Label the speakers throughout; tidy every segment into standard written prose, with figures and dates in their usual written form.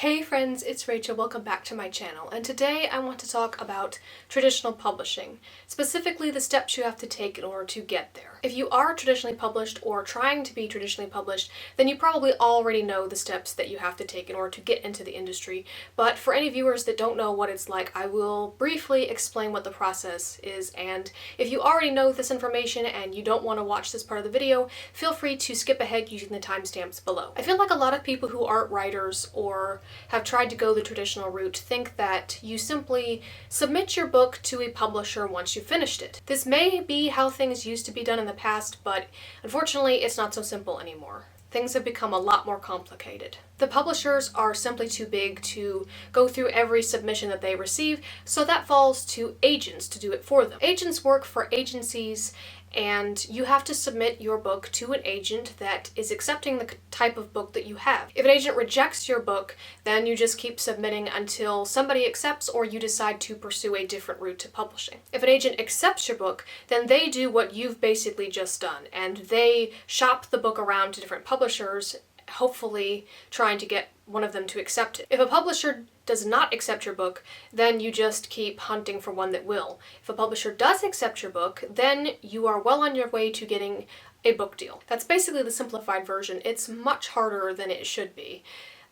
Speaker 1: Hey friends, it's Rachel. Welcome back to my channel, and today I want to talk about traditional publishing, specifically the steps you have to take in order to get there. If you are traditionally published or trying to be traditionally published, then you probably already know the steps that you have to take in order to get into the industry, but for any viewers that don't know what it's like, I will briefly explain what the process is, and if you already know this information and you don't want to watch this part of the video, feel free to skip ahead using the timestamps below. I feel like a lot of people who aren't writers or have tried to go the traditional route think that you simply submit your book to a publisher once you've finished it. This may be how things used to be done in the past, but unfortunately it's not so simple anymore. Things have become a lot more complicated. The publishers are simply too big to go through every submission that they receive, so that falls to agents to do it for them. Agents work for agencies, and you have to submit your book to an agent that is accepting the type of book that you have. If an agent rejects your book, then you just keep submitting until somebody accepts or you decide to pursue a different route to publishing. If an agent accepts your book, then they do what you've basically just done, and they shop the book around to different publishers, hopefully trying to get one of them to accept it. If a publisher does not accept your book, then you just keep hunting for one that will. If a publisher does accept your book, then you are well on your way to getting a book deal. That's basically the simplified version. It's much harder than it should be.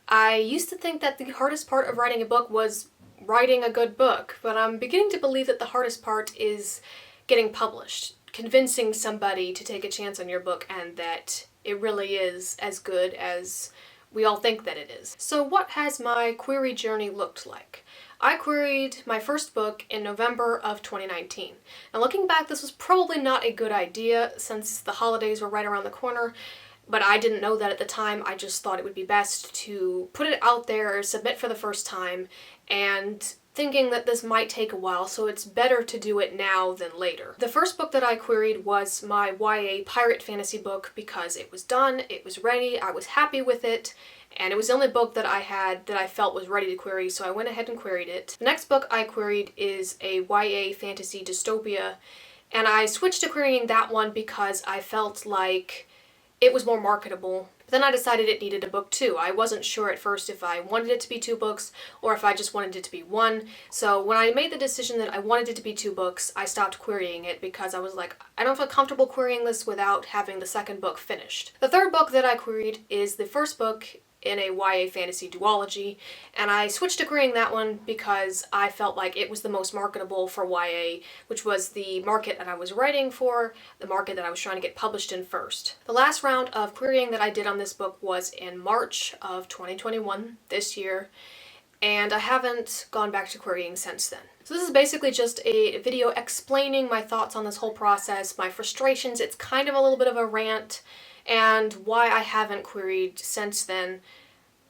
Speaker 1: I used to think that the hardest part of writing a book was writing a good book, but I'm beginning to believe that the hardest part is getting published, convincing somebody to take a chance on your book and that it really is as good as we all think that it is. So what has my query journey looked like? I queried my first book in November of 2019. Now looking back, this was probably not a good idea since the holidays were right around the corner, but I didn't know that at the time. I just thought it would be best to put it out there, submit for the first time, and thinking that this might take a while, so it's better to do it now than later. The first book that I queried was my YA pirate fantasy book because it was done, it was ready, I was happy with it, and it was the only book that I had that I felt was ready to query, so I went ahead and queried it. The next book I queried is a YA fantasy dystopia, and I switched to querying that one because I felt like it was more marketable. But then I decided it needed a book too. I wasn't sure at first if I wanted it to be 2 books or if I just wanted it to be 1. So when I made the decision that I wanted it to be 2 books, I stopped querying it because I was like, I don't feel comfortable querying this without having the second book finished. The third book that I queried is the first book in a YA fantasy duology, and I switched to querying that one because I felt like it was the most marketable for YA, which was the market that I was writing for, the market that I was trying to get published in first. The last round of querying that I did on this book was in March of 2021, this year, and I haven't gone back to querying since then. So this is basically just a video explaining my thoughts on this whole process, my frustrations. It's kind of a little bit of a rant, and why I haven't queried since then,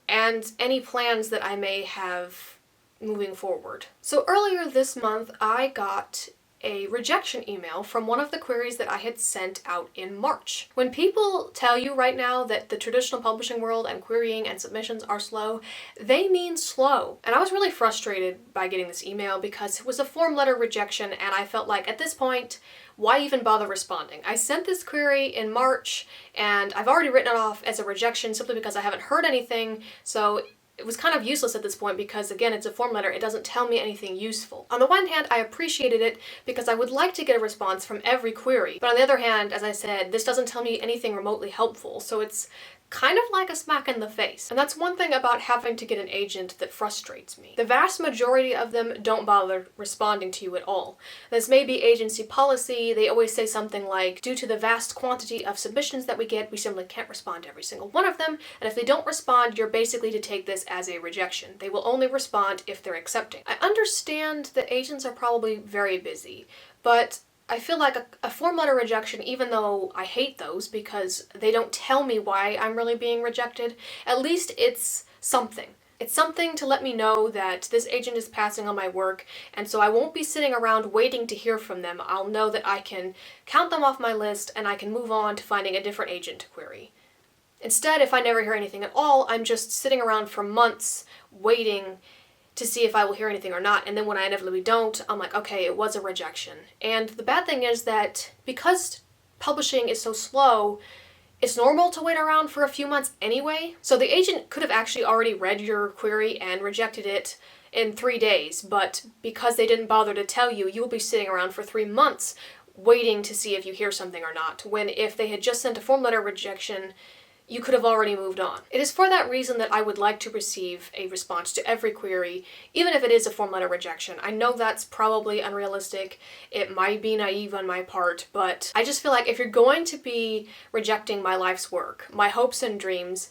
Speaker 1: and any plans that I may have moving forward. So earlier this month, I got a rejection email from one of the queries that I had sent out in March. When people tell you right now that the traditional publishing world and querying and submissions are slow, they mean slow. And I was really frustrated by getting this email because it was a form letter rejection, and I felt like at this point, why even bother responding? I sent this query in March, and I've already written it off as a rejection simply because I haven't heard anything, so it was kind of useless at this point because, again, it's a form letter. It doesn't tell me anything useful. On the one hand, I appreciated it because I would like to get a response from every query. But on the other hand, as I said, this doesn't tell me anything remotely helpful, so it's kind of like a smack in the face. And that's one thing about having to get an agent that frustrates me. The vast majority of them don't bother responding to you at all. This may be agency policy. They always say something like, due to the vast quantity of submissions that we get, we simply can't respond to every single one of them, and if they don't respond, you're basically to take this as a rejection. They will only respond if they're accepting. I understand that agents are probably very busy, but I feel like a form letter rejection, even though I hate those because they don't tell me why I'm really being rejected, at least it's something. It's something to let me know that this agent is passing on my work, and so I won't be sitting around waiting to hear from them. I'll know that I can count them off my list and I can move on to finding a different agent to query. Instead, if I never hear anything at all, I'm just sitting around for months waiting to see if I will hear anything or not, and then when I inevitably don't, I'm like, okay, it was a rejection. And the bad thing is that because publishing is so slow, it's normal to wait around for a few months anyway. So the agent could have actually already read your query and rejected it in 3 days, but because they didn't bother to tell you, you'll be sitting around for 3 months waiting to see if you hear something or not, when if they had just sent a form letter rejection, you could have already moved on. It is for that reason that I would like to receive a response to every query, even if it is a form letter rejection. I know that's probably unrealistic, it might be naive on my part, but I just feel like if you're going to be rejecting my life's work, my hopes and dreams,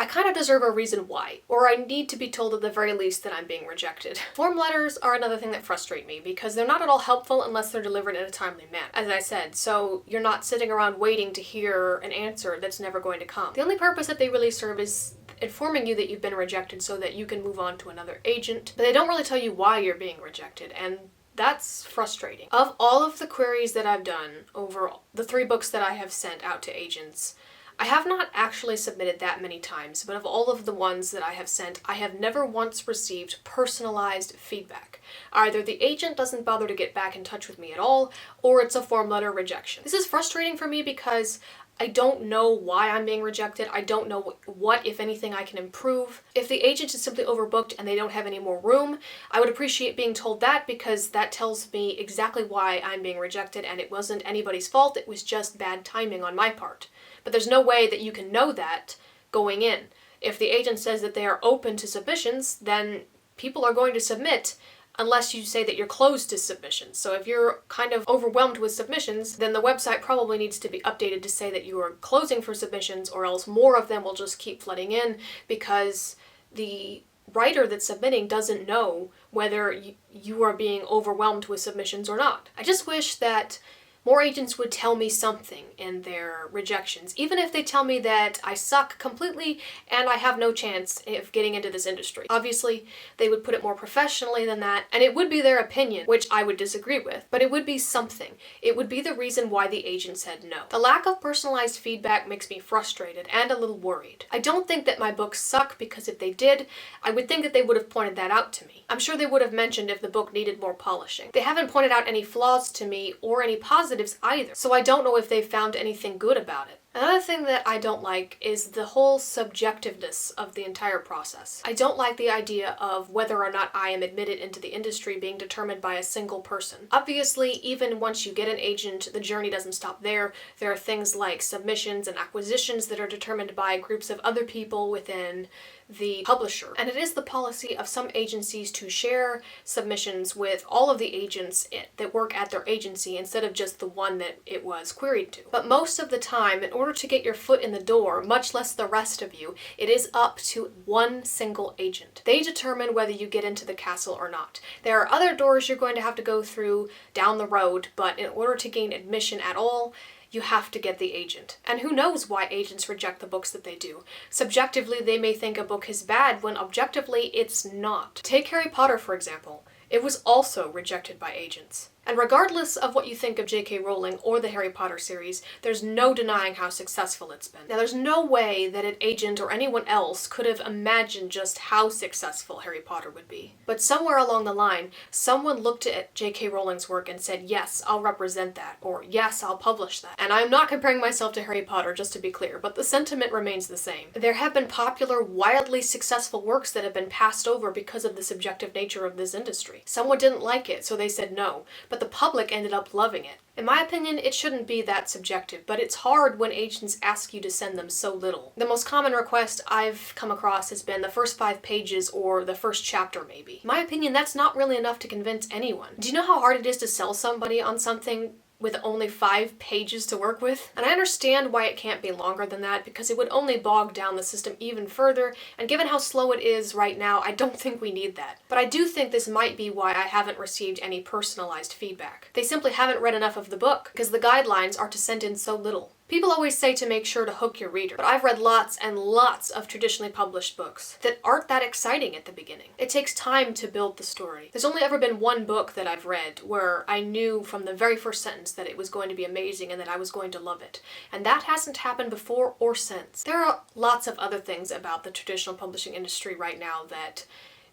Speaker 1: I kind of deserve a reason why, or I need to be told at the very least that I'm being rejected. Form letters are another thing that frustrate me because they're not at all helpful unless they're delivered in a timely manner, as I said, so you're not sitting around waiting to hear an answer that's never going to come. The only purpose that they really serve is informing you that you've been rejected so that you can move on to another agent, but they don't really tell you why you're being rejected, and that's frustrating. Of all of the queries that I've done over the 3 books that I have sent out to agents, I have not actually submitted that many times, but of all of the ones that I have sent, I have never once received personalized feedback. Either the agent doesn't bother to get back in touch with me at all, or it's a form letter rejection. This is frustrating for me because I don't know why I'm being rejected. I don't know what, if anything, I can improve. If the agent is simply overbooked and they don't have any more room, I would appreciate being told that because that tells me exactly why I'm being rejected and it wasn't anybody's fault, it was just bad timing on my part. But there's no way that you can know that going in. If the agent says that they are open to submissions, then people are going to submit unless you say that you're closed to submissions. So if you're kind of overwhelmed with submissions, then the website probably needs to be updated to say that you are closing for submissions, or else more of them will just keep flooding in because the writer that's submitting doesn't know whether you are being overwhelmed with submissions or not. I just wish that more agents would tell me something in their rejections, even if they tell me that I suck completely and I have no chance of getting into this industry. Obviously, they would put it more professionally than that, and it would be their opinion, which I would disagree with, but it would be something. It would be the reason why the agent said no. The lack of personalized feedback makes me frustrated and a little worried. I don't think that my books suck because if they did, I would think that they would have pointed that out to me. I'm sure they would have mentioned if the book needed more polishing. They haven't pointed out any flaws to me or any positives either, so I don't know if they've found anything good about it. Another thing that I don't like is the whole subjectiveness of the entire process. I don't like the idea of whether or not I am admitted into the industry being determined by a single person. Obviously, even once you get an agent, the journey doesn't stop there. There are things like submissions and acquisitions that are determined by groups of other people within the publisher. And it is the policy of some agencies to share submissions with all of the agents that work at their agency instead of just the one that it was queried to. But most of the time, in order to get your foot in the door, much less the rest of you, it is up to one single agent. They determine whether you get into the castle or not. There are other doors you're going to have to go through down the road, but in order to gain admission at all, you have to get the agent. And who knows why agents reject the books that they do. Subjectively, they may think a book is bad when objectively it's not. Take Harry Potter, for example. It was also rejected by agents. And regardless of what you think of J.K. Rowling or the Harry Potter series, there's no denying how successful it's been. Now, there's no way that an agent or anyone else could have imagined just how successful Harry Potter would be. But somewhere along the line, someone looked at J.K. Rowling's work and said, yes, I'll represent that, or yes, I'll publish that. And I'm not comparing myself to Harry Potter, just to be clear, but the sentiment remains the same. There have been popular, wildly successful works that have been passed over because of the subjective nature of this industry. Someone didn't like it, so they said no, but the public ended up loving it. In my opinion, it shouldn't be that subjective, but it's hard when agents ask you to send them so little. The most common request I've come across has been the first 5 pages or the first chapter maybe. In my opinion, that's not really enough to convince anyone. Do you know how hard it is to sell somebody on something with only 5 pages to work with? And I understand why it can't be longer than that because it would only bog down the system even further, and given how slow it is right now, I don't think we need that. But I do think this might be why I haven't received any personalized feedback. They simply haven't read enough of the book because the guidelines are to send in so little. People always say to make sure to hook your reader, but I've read lots and lots of traditionally published books that aren't that exciting at the beginning. It takes time to build the story. There's only ever been one book that I've read where I knew from the very first sentence that it was going to be amazing and that I was going to love it. And that hasn't happened before or since. There are lots of other things about the traditional publishing industry right now that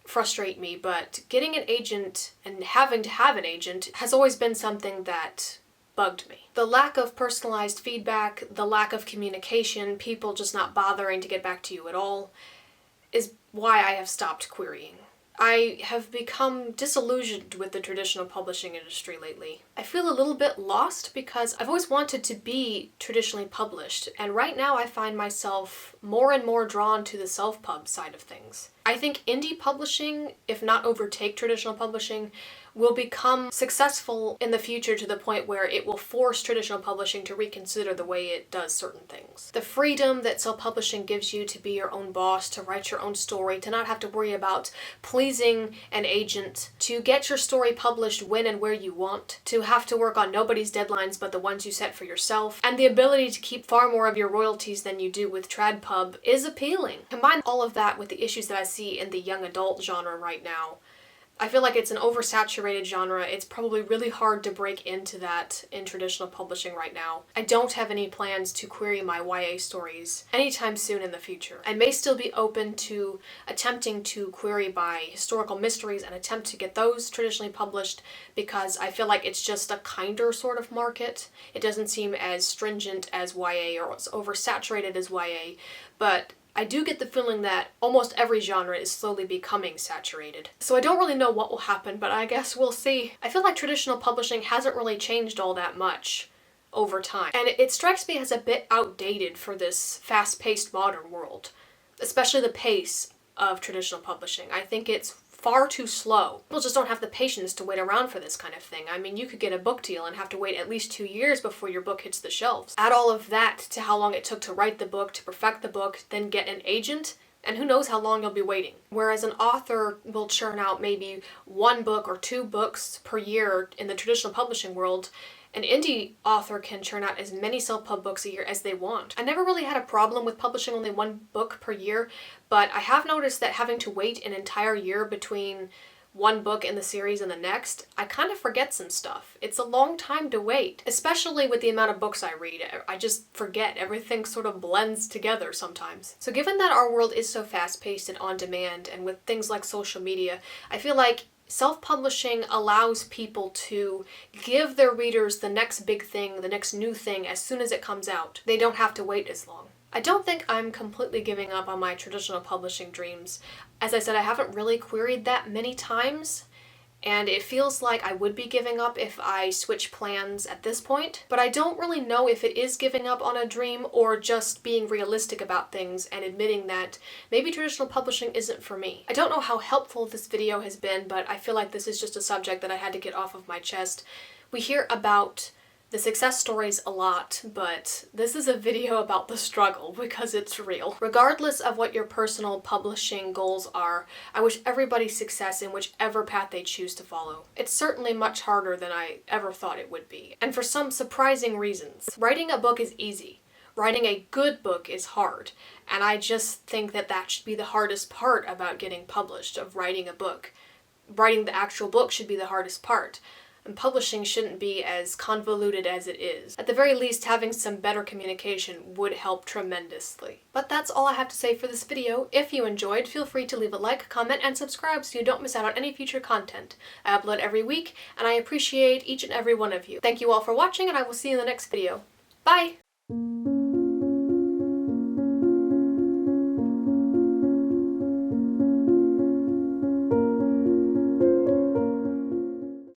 Speaker 1: frustrate me, but getting an agent and having to have an agent has always been something that bugged me. The lack of personalized feedback, the lack of communication, people just not bothering to get back to you at all, is why I have stopped querying. I have become disillusioned with the traditional publishing industry lately. I feel a little bit lost because I've always wanted to be traditionally published, and right now I find myself more and more drawn to the self-pub side of things. I think indie publishing, if not overtake traditional publishing, will become successful in the future to the point where it will force traditional publishing to reconsider the way it does certain things. The freedom that self-publishing gives you to be your own boss, to write your own story, to not have to worry about pleasing an agent, to get your story published when and where you want, to have to work on nobody's deadlines but the ones you set for yourself, and the ability to keep far more of your royalties than you do with TradPub is appealing. Combine all of that with the issues that I see in the young adult genre right now. I feel like it's an oversaturated genre. It's probably really hard to break into that in traditional publishing right now. I don't have any plans to query my YA stories anytime soon in the future. I may still be open to attempting to query by historical mysteries and attempt to get those traditionally published because I feel like it's just a kinder sort of market. It doesn't seem as stringent as YA or as oversaturated as YA, but I do get the feeling that almost every genre is slowly becoming saturated. So I don't really know what will happen, but I guess we'll see. I feel like traditional publishing hasn't really changed all that much over time, and it strikes me as a bit outdated for this fast-paced modern world, especially the pace of traditional publishing. I think it's far too slow. People just don't have the patience to wait around for this kind of thing. I mean, you could get a book deal and have to wait at least 2 years before your book hits the shelves. Add all of that to how long it took to write the book, to perfect the book, then get an agent, and who knows how long you'll be waiting. Whereas an author will churn out maybe 1 book or 2 books per year in the traditional publishing world, an indie author can churn out as many self-pub books a year as they want. I never really had a problem with publishing only 1 book per year, but I have noticed that having to wait an entire year between 1 book in the series and the next, I kind of forget some stuff. It's a long time to wait, especially with the amount of books I read. I just forget. Everything sort of blends together sometimes. So given that our world is so fast-paced and on-demand, and with things like social media, I feel like self-publishing allows people to give their readers the next big thing, the next new thing, as soon as it comes out. They don't have to wait as long. I don't think I'm completely giving up on my traditional publishing dreams. As I said, I haven't really queried that many times, and it feels like I would be giving up if I switch plans at this point, but I don't really know if it is giving up on a dream or just being realistic about things and admitting that maybe traditional publishing isn't for me. I don't know how helpful this video has been, but I feel like this is just a subject that I had to get off of my chest. We hear about the success stories a lot, but this is a video about the struggle because it's real. Regardless of what your personal publishing goals are, I wish everybody success in whichever path they choose to follow. It's certainly much harder than I ever thought it would be, and for some surprising reasons. Writing a book is easy. Writing a good book is hard, and I just think that that should be the hardest part about getting published, of writing a book. Writing the actual book should be the hardest part. And publishing shouldn't be as convoluted as it is. At the very least, having some better communication would help tremendously. But that's all I have to say for this video. If you enjoyed, feel free to leave a like, comment, and subscribe so you don't miss out on any future content. I upload every week, and I appreciate each and every one of you. Thank you all for watching, and I will see you in the next video. Bye!